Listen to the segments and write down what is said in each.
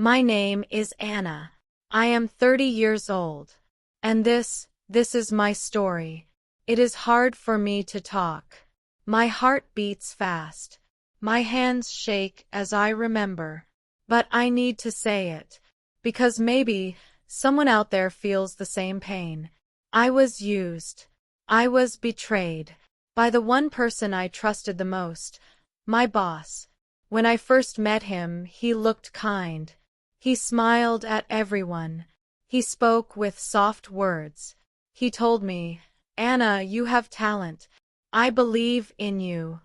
My name is Anna. I am 30 years old. And this is my story. It is hard for me to talk. My heart beats fast. My hands shake as I remember. But I need to say it. Because maybe someone out there feels the same pain. I was used. I was betrayed. By the one person I trusted the most. My boss. When I first met him, he looked kind. He smiled at everyone. He spoke with soft words. He told me, "Anna, you have talent. I believe in you."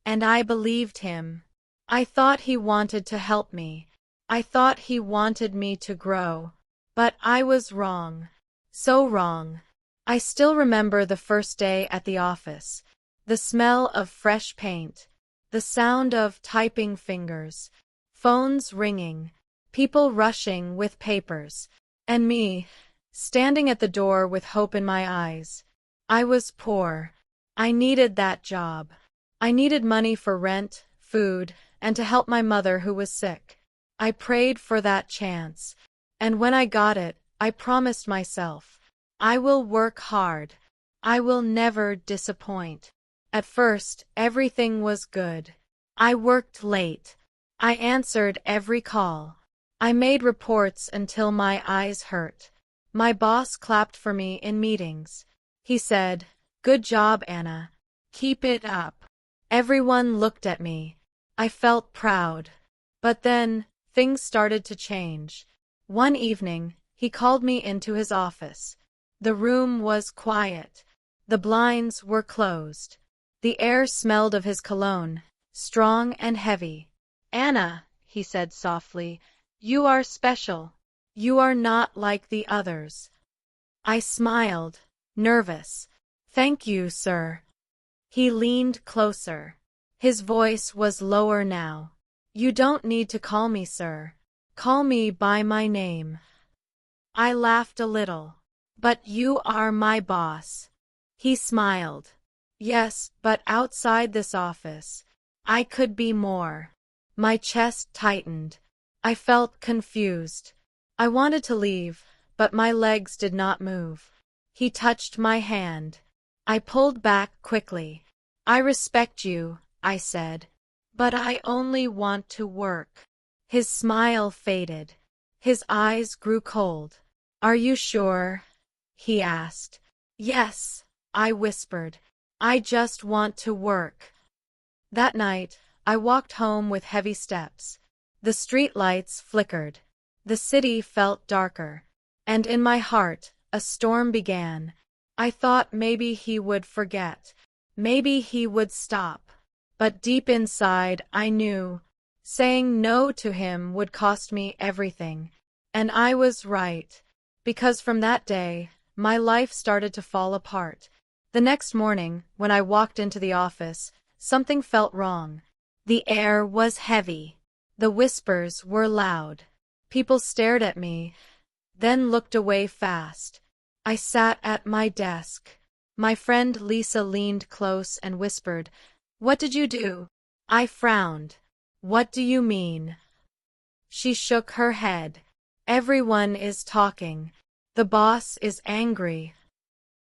And I believed him. I thought he wanted to help me. I thought he wanted me to grow. But I was wrong. So wrong. I still remember the first day at the office. The smell of fresh paint. The sound of typing fingers. Phones ringing. People rushing with papers. And me, standing at the door with hope in my eyes. I was poor. I needed that job. I needed money for rent, food, and to help my mother who was sick. I prayed for that chance. And when I got it, I promised myself, I will work hard. I will never disappoint. At first, everything was good. I worked late. I answered every call. I made reports until my eyes hurt. My boss clapped for me in meetings. He said, "Good job, Anna. Keep it up." Everyone looked at me. I felt proud. But then, things started to change. One evening, he called me into his office. The room was quiet. The blinds were closed. The air smelled of his cologne, strong and heavy. "Anna," he said softly, "you are special. You are not like the others." I smiled, nervous. "Thank you, sir." He leaned closer. His voice was lower now. "You don't need to call me sir. Call me by my name." I laughed a little. "But you are my boss." He smiled. "Yes, but outside this office, I could be more." My chest tightened. I felt confused. I wanted to leave, but my legs did not move. He touched my hand. I pulled back quickly. "I respect you," I said. "But I only want to work." His smile faded. His eyes grew cold. "Are you sure?" he asked. "Yes," I whispered. "I just want to work." That night, I walked home with heavy steps. The street lights flickered. The city felt darker. And in my heart, a storm began. I thought maybe he would forget. Maybe he would stop. But deep inside, I knew saying no to him would cost me everything. And I was right. Because from that day, my life started to fall apart. The next morning, when I walked into the office, something felt wrong. The air was heavy. The whispers were loud. People stared at me, then looked away fast. I sat at my desk. My friend Lisa leaned close and whispered, "What did you do?" I frowned. "What do you mean?" She shook her head. "Everyone is talking. The boss is angry."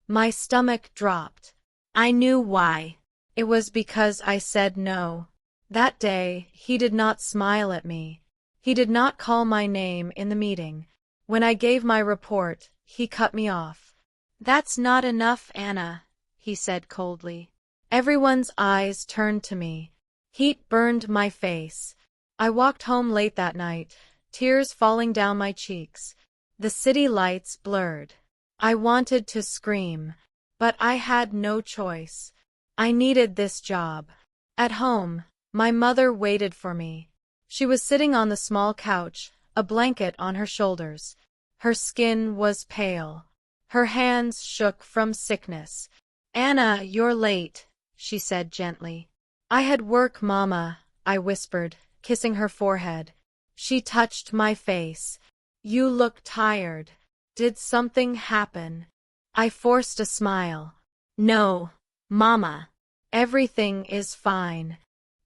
My stomach dropped. I knew why. It was because I said no. That day, he did not smile at me. He did not call my name in the meeting. When I gave my report, he cut me off. "That's not enough, Anna," he said coldly. Everyone's eyes turned to me. Heat burned my face. I walked home late that night, tears falling down my cheeks. The city lights blurred. I wanted to scream, but I had no choice. I needed this job. At home, my mother waited for me. She was sitting on the small couch, a blanket on her shoulders. Her skin was pale. Her hands shook from sickness. "Anna, you're late," she said gently. "I had work, Mama," I whispered, kissing her forehead. She touched my face. "You look tired. Did something happen?" I forced a smile. "No, Mama. Everything is fine."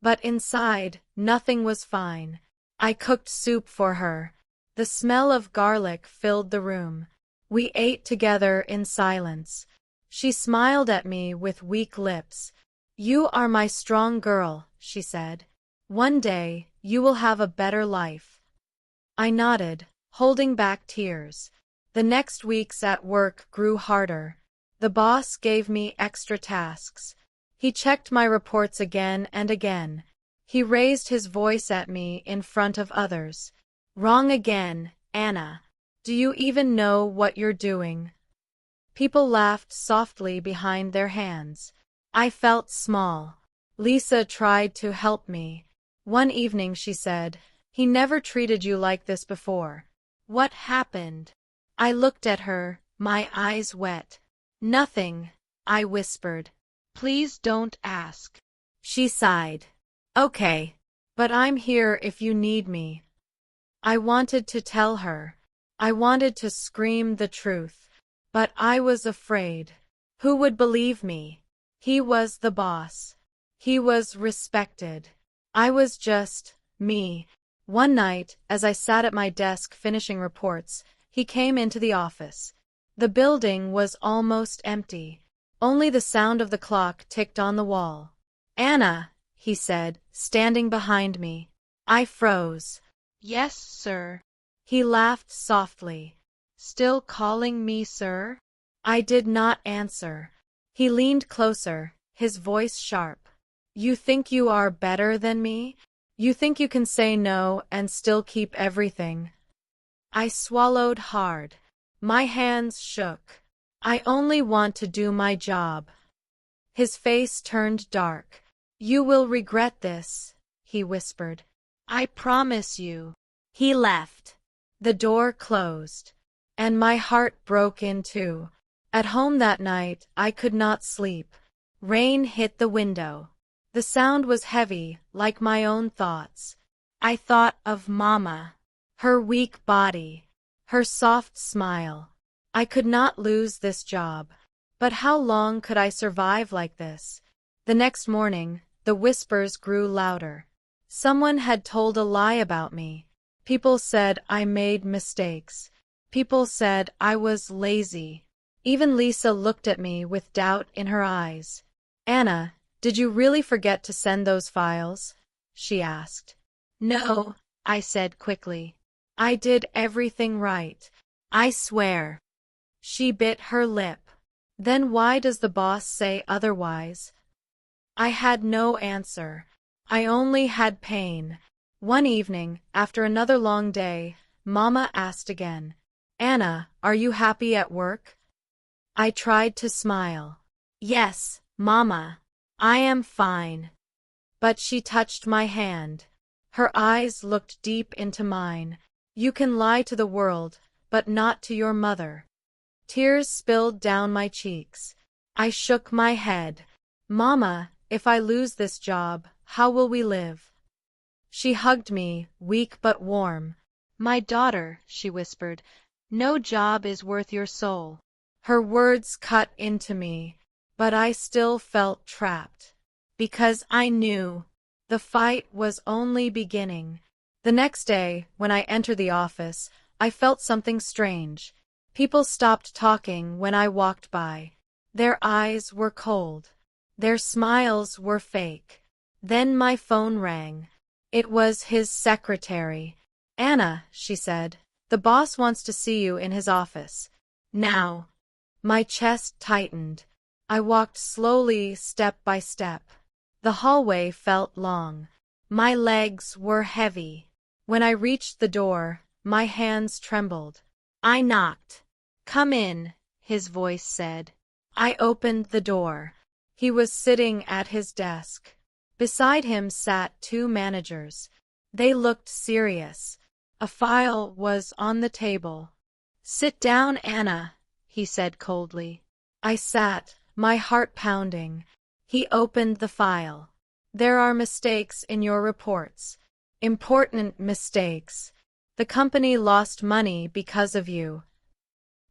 But inside, nothing was fine. I cooked soup for her. The smell of garlic filled the room. We ate together in silence. She smiled at me with weak lips. "You are my strong girl," she said. "One day, you will have a better life." I nodded, holding back tears. The next weeks at work grew harder. The boss gave me extra tasks. He checked my reports again and again. He raised his voice at me in front of others. "Wrong again, Anna. Do you even know what you're doing?" People laughed softly behind their hands. I felt small. Lisa tried to help me. One evening she said, "He never treated you like this before. What happened?" I looked at her, my eyes wet. "Nothing," I whispered. "Please don't ask." She sighed. "Okay. But I'm here if you need me." I wanted to tell her. I wanted to scream the truth. But I was afraid. Who would believe me? He was the boss. He was respected. I was just me. One night, as I sat at my desk finishing reports, he came into the office. The building was almost empty. Only the sound of the clock ticked on the wall. "Anna," he said, standing behind me. I froze. "Yes, sir." He laughed softly. "Still calling me sir?" I did not answer. He leaned closer, his voice sharp. "You think you are better than me? You think you can say no and still keep everything?" I swallowed hard. My hands shook. "I only want to do my job." His face turned dark. "You will regret this," he whispered. "I promise you." He left. The door closed. And my heart broke in two. At home that night, I could not sleep. Rain hit the window. The sound was heavy, like my own thoughts. I thought of Mama. Her weak body. Her soft smile. I could not lose this job. But how long could I survive like this? The next morning, the whispers grew louder. Someone had told a lie about me. People said I made mistakes. People said I was lazy. Even Lisa looked at me with doubt in her eyes. "Anna, did you really forget to send those files?" she asked. "No," I said quickly. "I did everything right. I swear." She bit her lip. "Then why does the boss say otherwise?" I had no answer. I only had pain. One evening, after another long day, Mama asked again, "Anna, are you happy at work?" I tried to smile. "Yes, Mama. I am fine." But she touched my hand. Her eyes looked deep into mine. "You can lie to the world, but not to your mother." Tears spilled down my cheeks. I shook my head. "Mama, if I lose this job, how will we live?" She hugged me, weak but warm. "My daughter," she whispered, "no job is worth your soul." Her words cut into me, but I still felt trapped. Because I knew the fight was only beginning. The next day, when I entered the office, I felt something strange. People stopped talking when I walked by. Their eyes were cold. Their smiles were fake. Then my phone rang. It was his secretary. "Anna," she said, "the boss wants to see you in his office. Now." My chest tightened. I walked slowly, step by step. The hallway felt long. My legs were heavy. When I reached the door, my hands trembled. I knocked. "Come in," his voice said. I opened the door. He was sitting at his desk. Beside him sat two managers. They looked serious. A file was on the table. "Sit down, Anna," he said coldly. I sat, my heart pounding. He opened the file. "There are mistakes in your reports. Important mistakes. The company lost money because of you."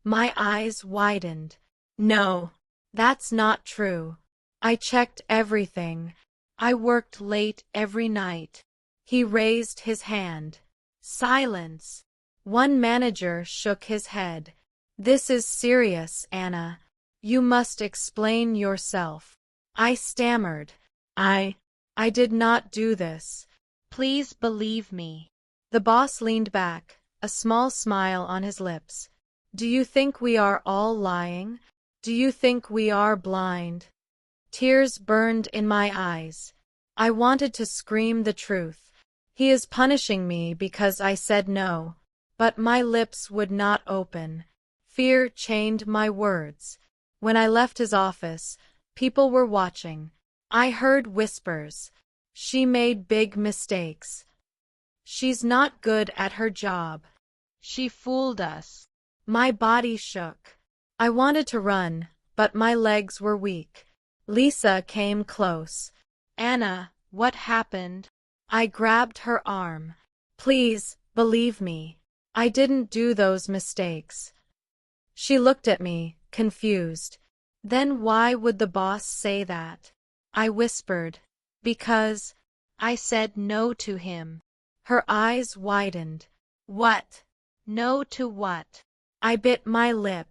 My eyes widened. "No, that's not true. I checked everything. I worked late every night." He raised his hand. "Silence." One manager shook his head. This is serious, Anna. You must explain yourself. I stammered. I did not do this. Please believe me. The boss leaned back, a small smile on his lips. Do you think we are all lying? Do you think we are blind? Tears burned in my eyes. I wanted to scream the truth. He is punishing me because I said no. But my lips would not open. Fear chained my words. When I left his office, people were watching. I heard whispers. She made big mistakes. She's not good at her job. She fooled us. My body shook. I wanted to run, but my legs were weak. Lisa came close. Anna, what happened? I grabbed her arm. Please, believe me. I didn't do those mistakes. She looked at me, confused. Then why would the boss say that? I whispered. Because I said no to him. Her eyes widened. What? No to what? I bit my lip.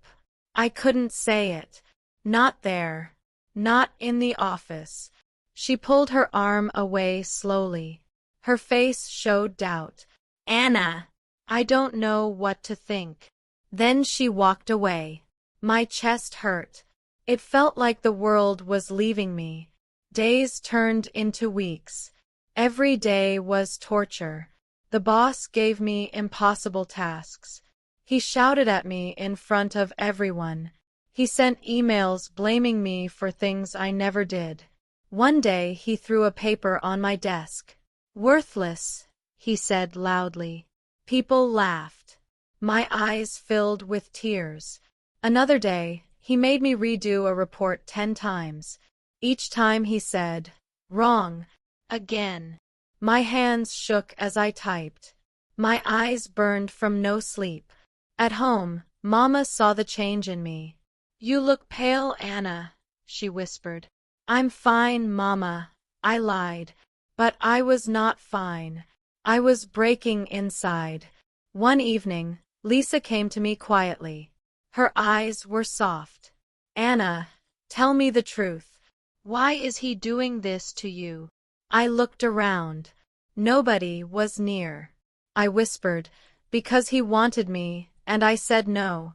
I couldn't say it. Not there. Not in the office. She pulled her arm away slowly. Her face showed doubt. Anna, I don't know what to think. Then she walked away. My chest hurt. It felt like the world was leaving me. Days turned into weeks. Every day was torture. The boss gave me impossible tasks. He shouted at me in front of everyone. He sent emails blaming me for things I never did. One day he threw a paper on my desk. Worthless, he said loudly. People laughed. My eyes filled with tears. Another day, he made me redo a report 10 times. Each time he said, wrong. Again. My hands shook as I typed. My eyes burned from no sleep. At home, Mama saw the change in me. You look pale, Anna, she whispered. I'm fine, Mama, I lied. But I was not fine. I was breaking inside. One evening, Lisa came to me quietly. Her eyes were soft. Anna, tell me the truth. Why is he doing this to you? I looked around. Nobody was near. I whispered, because he wanted me, and I said no.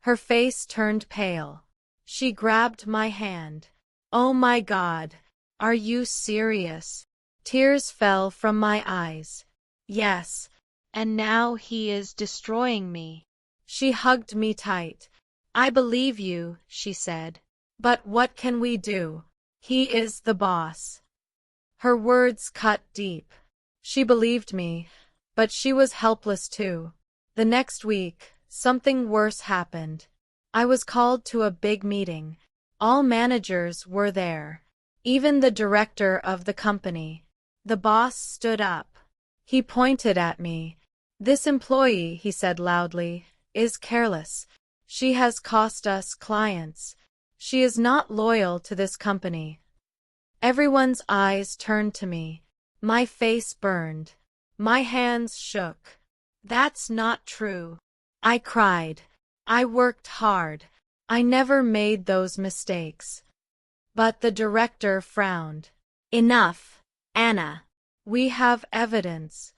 Her face turned pale. She grabbed my hand. Oh my God, are you serious? Tears fell from my eyes. Yes, and now he is destroying me. She hugged me tight. I believe you, she said. But what can we do? He is the boss. Her words cut deep. She believed me, but she was helpless too. The next week, something worse happened. I was called to a big meeting. All managers were there. Even the director of the company. The boss stood up. He pointed at me. This employee, he said loudly, is careless. She has cost us clients. She is not loyal to this company. Everyone's eyes turned to me. My face burned. My hands shook. That's not true. I cried. I worked hard. I never made those mistakes. But the director frowned. Enough, Anna. We have evidence.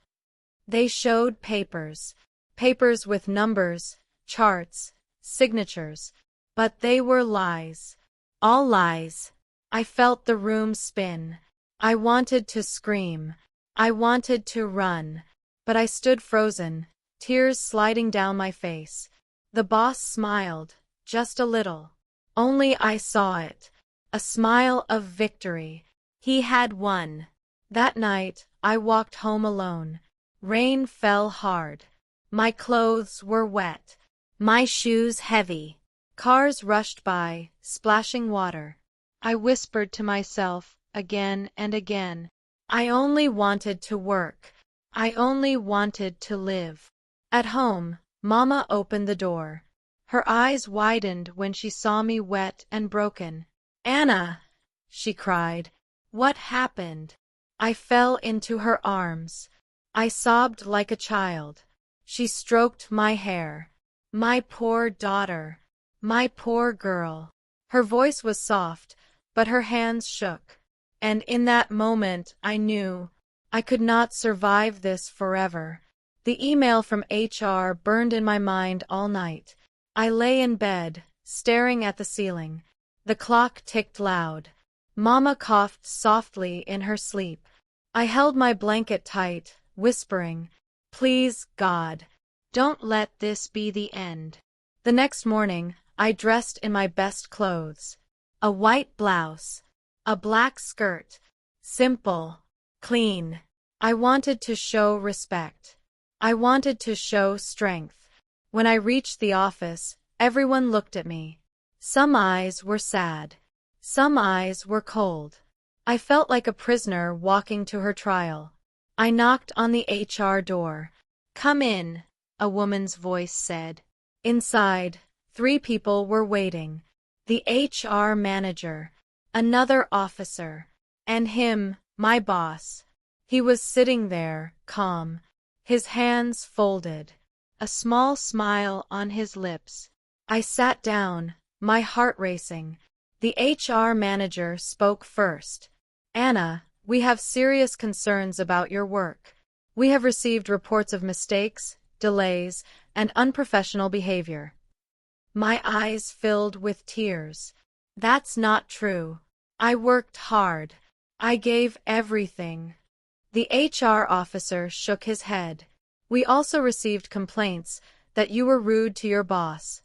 They showed papers. Papers with numbers, charts, signatures. But they were lies. All lies. I felt the room spin. I wanted to scream. I wanted to run. But I stood frozen, tears sliding down my face. The boss smiled, just a little. Only I saw it. A smile of victory. He had won. That night, I walked home alone. Rain fell hard. My clothes were wet. My shoes heavy. Cars rushed by, splashing water. I whispered to myself, again and again. I only wanted to work. I only wanted to live. At home, Mama opened the door. Her eyes widened when she saw me wet and broken. Anna, she cried. What happened? I fell into her arms. I sobbed like a child. She stroked my hair. My poor daughter. My poor girl. Her voice was soft, but her hands shook. And in that moment I knew I could not survive this forever. The email from HR burned in my mind all night. I lay in bed, staring at the ceiling. The clock ticked loud. Mama coughed softly in her sleep. I held my blanket tight, whispering, "Please, God, don't let this be the end." The next morning, I dressed in my best clothes. A white blouse, a black skirt, simple, clean. I wanted to show respect. I wanted to show strength. When I reached the office, everyone looked at me. Some eyes were sad. Some eyes were cold. I felt like a prisoner walking to her trial. I knocked on the HR door. "Come in," a woman's voice said. Inside, 3 people were waiting. The HR manager, another officer, and him, my boss. He was sitting there, calm, his hands folded, a small smile on his lips. I sat down, my heart racing. The HR manager spoke first. "Anna, we have serious concerns about your work. We have received reports of mistakes, delays, and unprofessional behavior." My eyes filled with tears. "That's not true. I worked hard. I gave everything." The HR officer shook his head. "We also received complaints that you were rude to your boss."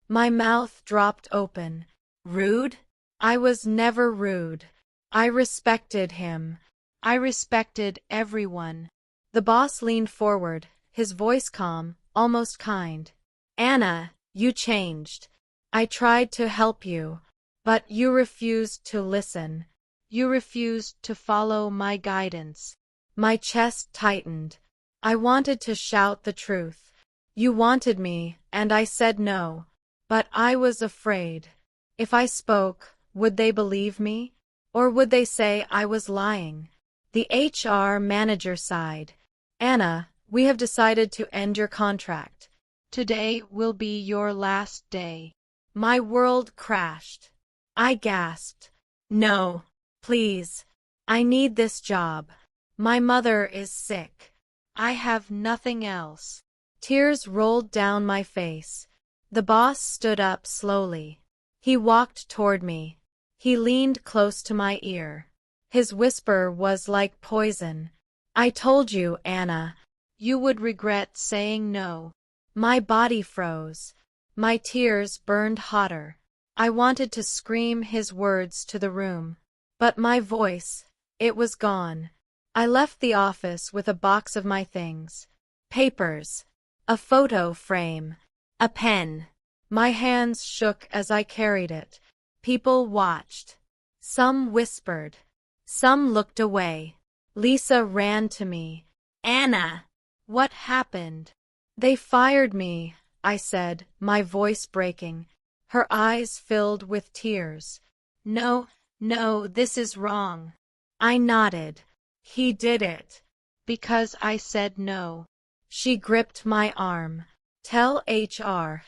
My mouth dropped open. Rude? I was never rude. I respected him. I respected everyone. The boss leaned forward, his voice calm, almost kind. "Anna, you changed. I tried to help you, but you refused to listen. You refused to follow my guidance." My chest tightened. I wanted to shout the truth. "You wanted me, and I said no." But I was afraid. If I spoke, would they believe me? Or would they say I was lying? The HR manager sighed. "Anna, we have decided to end your contract. Today will be your last day." My world crashed. I gasped. "No, please. I need this job. My mother is sick. I have nothing else." Tears rolled down my face. The boss stood up slowly. He walked toward me. He leaned close to my ear. His whisper was like poison. "I told you, Anna. You would regret saying no." My body froze. My tears burned hotter. I wanted to scream his words to the room. But my voice, it was gone. I left the office with a box of my things. Papers. A photo frame. A pen. My hands shook as I carried it. People watched. Some whispered. Some looked away. Lisa ran to me. "Anna, what happened?" "They fired me," I said, my voice breaking. Her eyes filled with tears. "No, no, this is wrong." I nodded. "He did it. Because I said no." She gripped my arm. "Tell HR.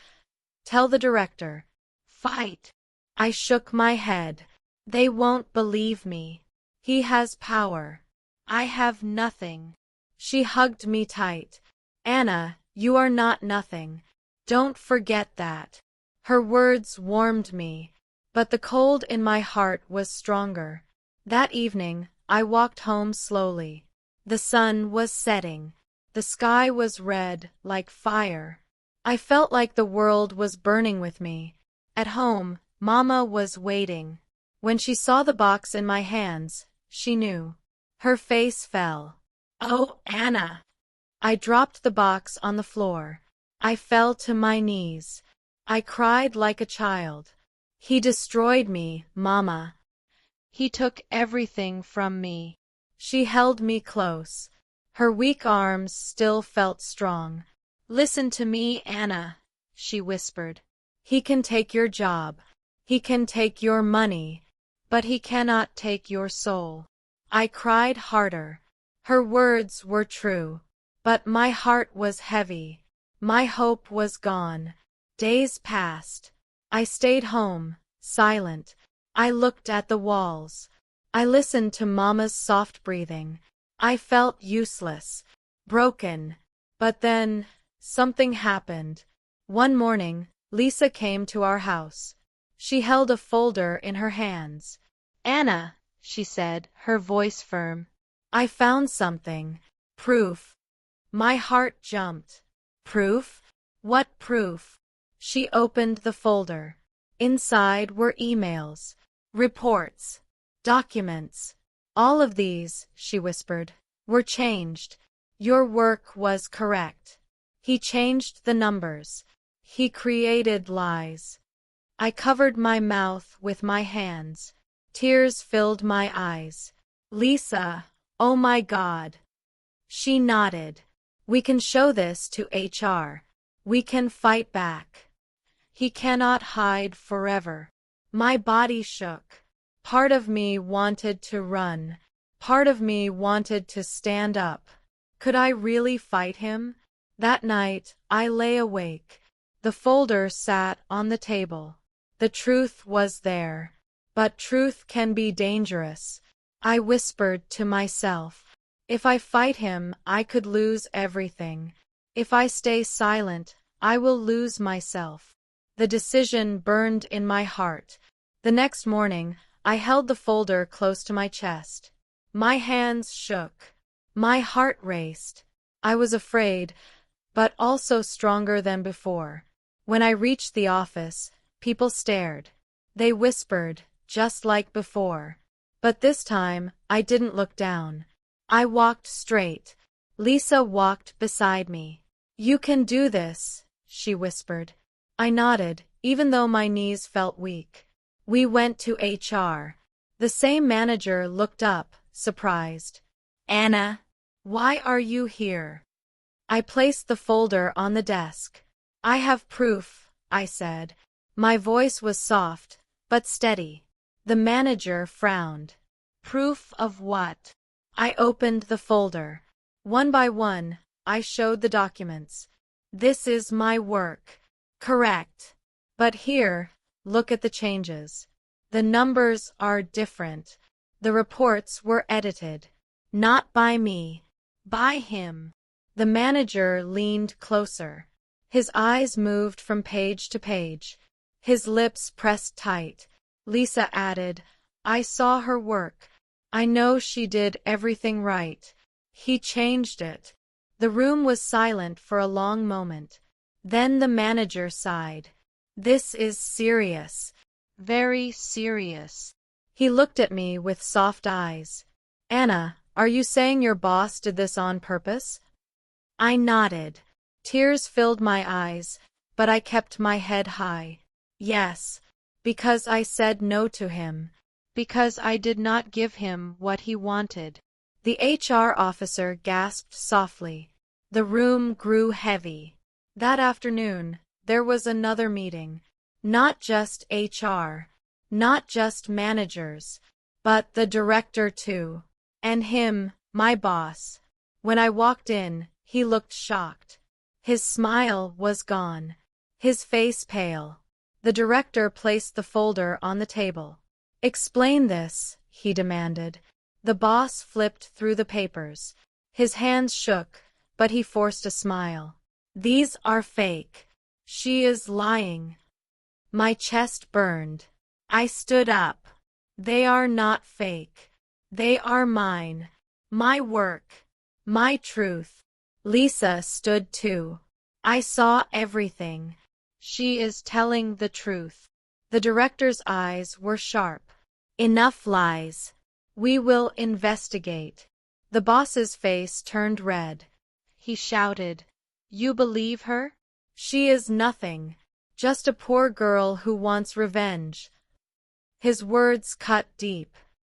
Tell the director. Fight." I shook my head. "They won't believe me. He has power. I have nothing." She hugged me tight. "Anna, you are not nothing. Don't forget that." Her words warmed me, but the cold in my heart was stronger. That evening, I walked home slowly. The sun was setting. The sky was red, like fire. I felt like the world was burning with me. At home, Mama was waiting. When she saw the box in my hands, she knew. Her face fell. "Oh, Anna." I dropped the box on the floor. I fell to my knees. I cried like a child. "He destroyed me, Mama. He took everything from me." She held me close. Her weak arms still felt strong. "Listen to me, Anna," she whispered. "He can take your job. He can take your money. But he cannot take your soul." I cried harder. Her words were true. But my heart was heavy. My hope was gone. Days passed. I stayed home, silent. I looked at the walls. I listened to Mama's soft breathing. I felt useless, broken. But then, something happened. One morning, Lisa came to our house. She held a folder in her hands. "Anna," she said, her voice firm, "I found something. Proof." My heart jumped. Proof? What proof? She opened the folder. Inside were emails, reports, documents. "All of these," she whispered, "were changed. Your work was correct. He changed the numbers. He created lies." I covered my mouth with my hands. Tears filled my eyes. "Lisa, oh my God." She nodded. "We can show this to HR. We can fight back. He cannot hide forever." My body shook. Part of me wanted to run. Part of me wanted to stand up. Could I really fight him? That night, I lay awake. The folder sat on the table. The truth was there. But truth can be dangerous. I whispered to myself. If I fight him, I could lose everything. If I stay silent, I will lose myself. The decision burned in my heart. The next morning, I held the folder close to my chest. My hands shook. My heart raced. I was afraid, but also stronger than before. When I reached the office, people stared. They whispered, just like before. But this time, I didn't look down. I walked straight. Lisa walked beside me. "You can do this," she whispered. I nodded, even though my knees felt weak. We went to HR. The same manager looked up, surprised. "Anna, why are you here?" I placed the folder on the desk. "I have proof," I said. My voice was soft, but steady. The manager frowned. "Proof of what?" I opened the folder. One by one, I showed the documents. "This is my work. Correct. But here, look at the changes. The numbers are different. The reports were edited. Not by me. By him." The manager leaned closer. His eyes moved from page to page. His lips pressed tight. Lisa added, "I saw her work. I know she did everything right. He changed it." The room was silent for a long moment. Then the manager sighed. "This is serious. Very serious." He looked at me with soft eyes. "Anna, are you saying your boss did this on purpose?" I nodded. Tears filled my eyes, but I kept my head high. Yes, because I said no to him. Because I did not give him what he wanted. The HR officer gasped softly. The room grew heavy. That afternoon, there was another meeting. Not just HR. Not just managers. But the director too. And him, my boss. When I walked in, he looked shocked. His smile was gone. His face pale. The director placed the folder on the table. "Explain this," he demanded. The boss flipped through the papers. His hands shook, but he forced a smile. "These are fake. She is lying." My chest burned. I stood up. "They are not fake. They are mine. My work. My truth." Lisa stood too. "I saw everything. She is telling the truth." The director's eyes were sharp. "Enough lies. We will investigate." The boss's face turned red. He shouted, "You believe her? She is nothing. Just a poor girl who wants revenge." His words cut deep.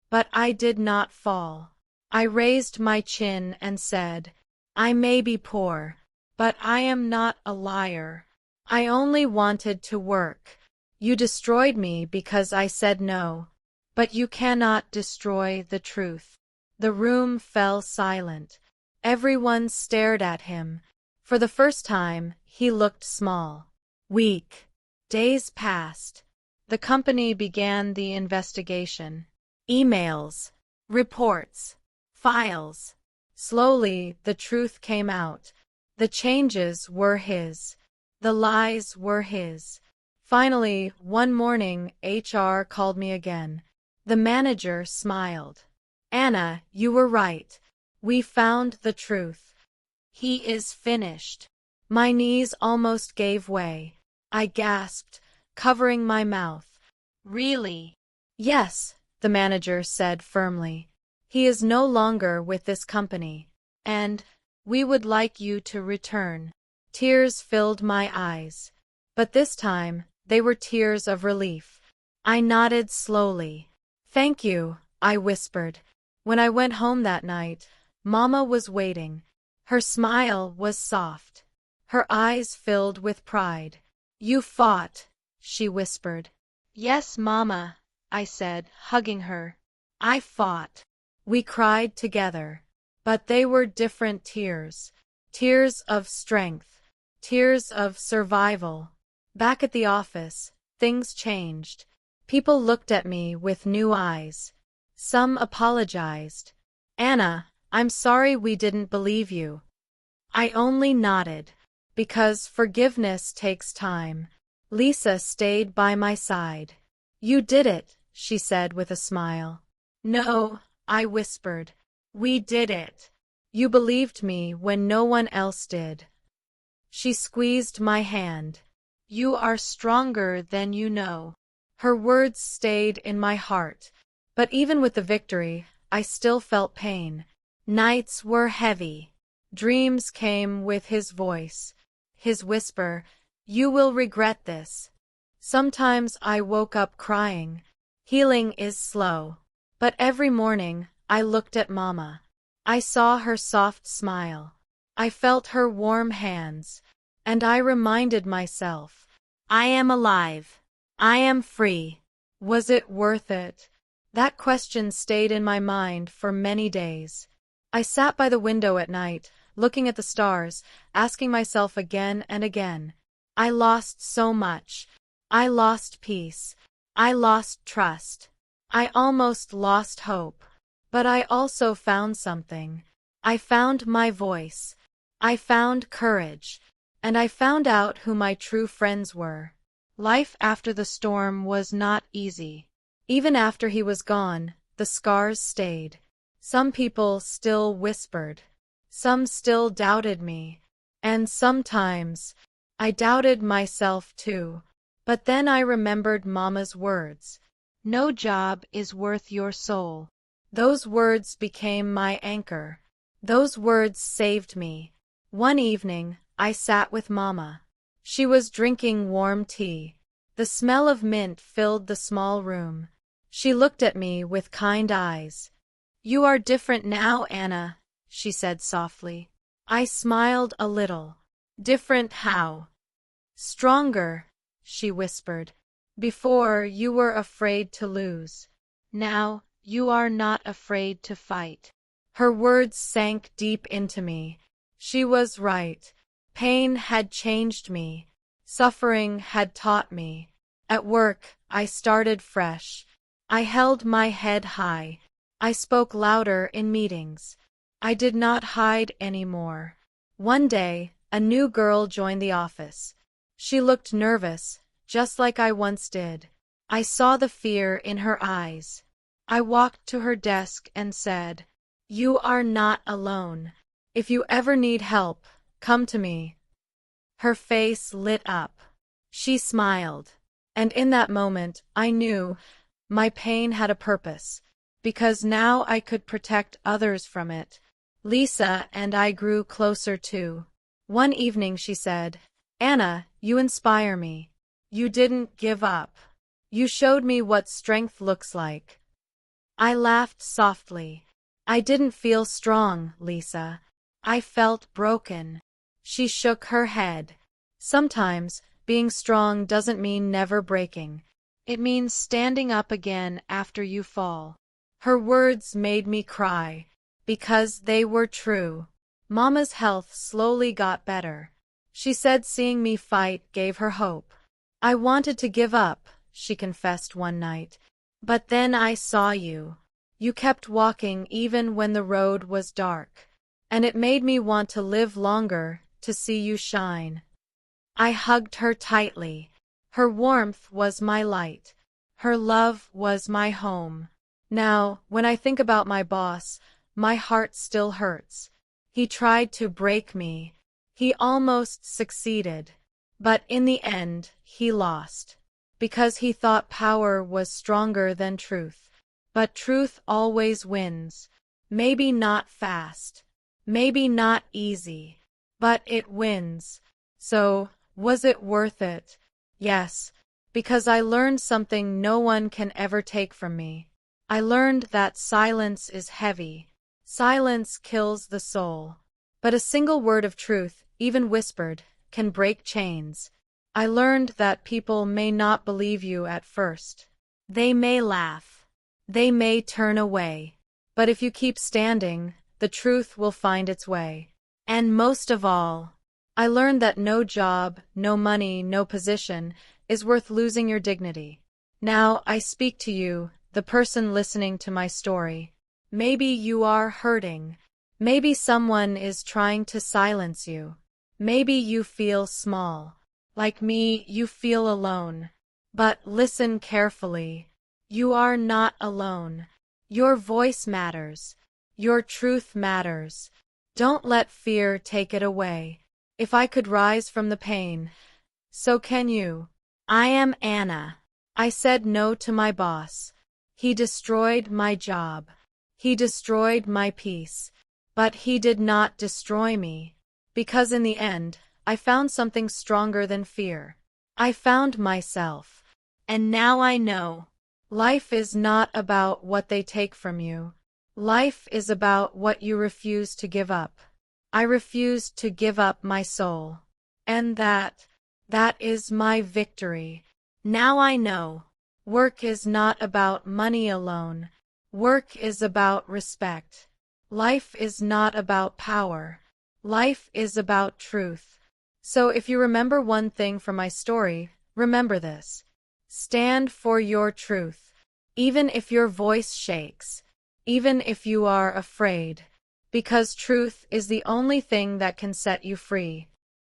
But I did not fall. I raised my chin and said, "I may be poor, but I am not a liar. I only wanted to work. You destroyed me because I said no. But you cannot destroy the truth." The room fell silent. Everyone stared at him. For the first time, he looked small. Weak. Days passed. The company began the investigation. Emails. Reports. Files. Slowly, the truth came out. The changes were his. The lies were his. Finally, one morning, HR called me again. The manager smiled. Anna, you were right. We found the truth. He is finished. My knees almost gave way. I gasped, covering my mouth. Really? Yes, the manager said firmly. He is no longer with this company. And we would like you to return. Tears filled my eyes. But this time, they were tears of relief. I nodded slowly. Thank you, I whispered. When I went home that night, Mama was waiting. Her smile was soft. Her eyes filled with pride. You fought, she whispered. Yes, Mama, I said, hugging her. I fought. We cried together. But they were different tears. Tears of strength. Tears of survival. Back at the office, things changed. People looked at me with new eyes. Some apologized. Anna, I'm sorry we didn't believe you. I only nodded. Because forgiveness takes time. Lisa stayed by my side. You did it, she said with a smile. No, I whispered. We did it. You believed me when no one else did. She squeezed my hand. You are stronger than you know. Her words stayed in my heart. But even with the victory, I still felt pain. Nights were heavy. Dreams came with his voice. His whisper, you will regret this. Sometimes I woke up crying. Healing is slow. But every morning, I looked at Mama. I saw her soft smile. I felt her warm hands. And I reminded myself, I am alive. I am free. Was it worth it? That question stayed in my mind for many days. I sat by the window at night, looking at the stars, asking myself again and again. I lost so much. I lost peace. I lost trust. I almost lost hope. But I also found something. I found my voice. I found courage. And I found out who my true friends were. Life after the storm was not easy. Even after he was gone, the scars stayed. Some people still whispered. Some still doubted me. And sometimes, I doubted myself too. But then I remembered Mama's words. No job is worth your soul. Those words became my anchor. Those words saved me. One evening, I sat with Mama. She was drinking warm tea. The smell of mint filled the small room. She looked at me with kind eyes. You are different now, Anna, she said softly. I smiled a little. Different how? Stronger, she whispered. Before, you were afraid to lose. Now, you are not afraid to fight. Her words sank deep into me. She was right. Pain had changed me. Suffering had taught me. At work, I started fresh. I held my head high. I spoke louder in meetings. I did not hide anymore. One day, a new girl joined the office. She looked nervous, just like I once did. I saw the fear in her eyes. I walked to her desk and said, You are not alone. If you ever need help, come to me. Her face lit up. She smiled. And in that moment, I knew my pain had a purpose, because now I could protect others from it. Lisa and I grew closer too. One evening she said, Anna, you inspire me. You didn't give up. You showed me what strength looks like. I laughed softly. I didn't feel strong, Lisa. I felt broken. She shook her head. Sometimes, being strong doesn't mean never breaking. It means standing up again after you fall. Her words made me cry, because they were true. Mama's health slowly got better. She said seeing me fight gave her hope. I wanted to give up, she confessed one night. But then I saw you. You kept walking even when the road was dark. And it made me want to live longer, to see you shine. I hugged her tightly. Her warmth was my light. Her love was my home. Now, when I think about my boss, my heart still hurts. He tried to break me. He almost succeeded. But in the end, he lost. Because he thought power was stronger than truth. But truth always wins. Maybe not fast. Maybe not easy. But it wins. So, was it worth it? Yes, because I learned something no one can ever take from me. I learned that silence is heavy. Silence kills the soul. But a single word of truth, even whispered, can break chains. I learned that people may not believe you at first. They may laugh. They may turn away. But if you keep standing, the truth will find its way. And most of all, I learned that no job, no money, no position is worth losing your dignity. Now I speak to you, the person listening to my story. Maybe you are hurting. Maybe someone is trying to silence you. Maybe you feel small. Like me, you feel alone. But listen carefully. You are not alone. Your voice matters. Your truth matters. Don't let fear take it away. If I could rise from the pain, so can you. I am Anna. I said no to my boss. He destroyed my job. He destroyed my peace. But he did not destroy me. Because in the end, I found something stronger than fear. I found myself. And now I know. Life is not about what they take from you. Life is about what you refuse to give up. I refused to give up my soul. And that is my victory. Now I know. Work is not about money alone. Work is about respect. Life is not about power. Life is about truth. So if you remember one thing from my story, remember this. Stand for your truth. Even if your voice shakes. Even if you are afraid. Because truth is the only thing that can set you free.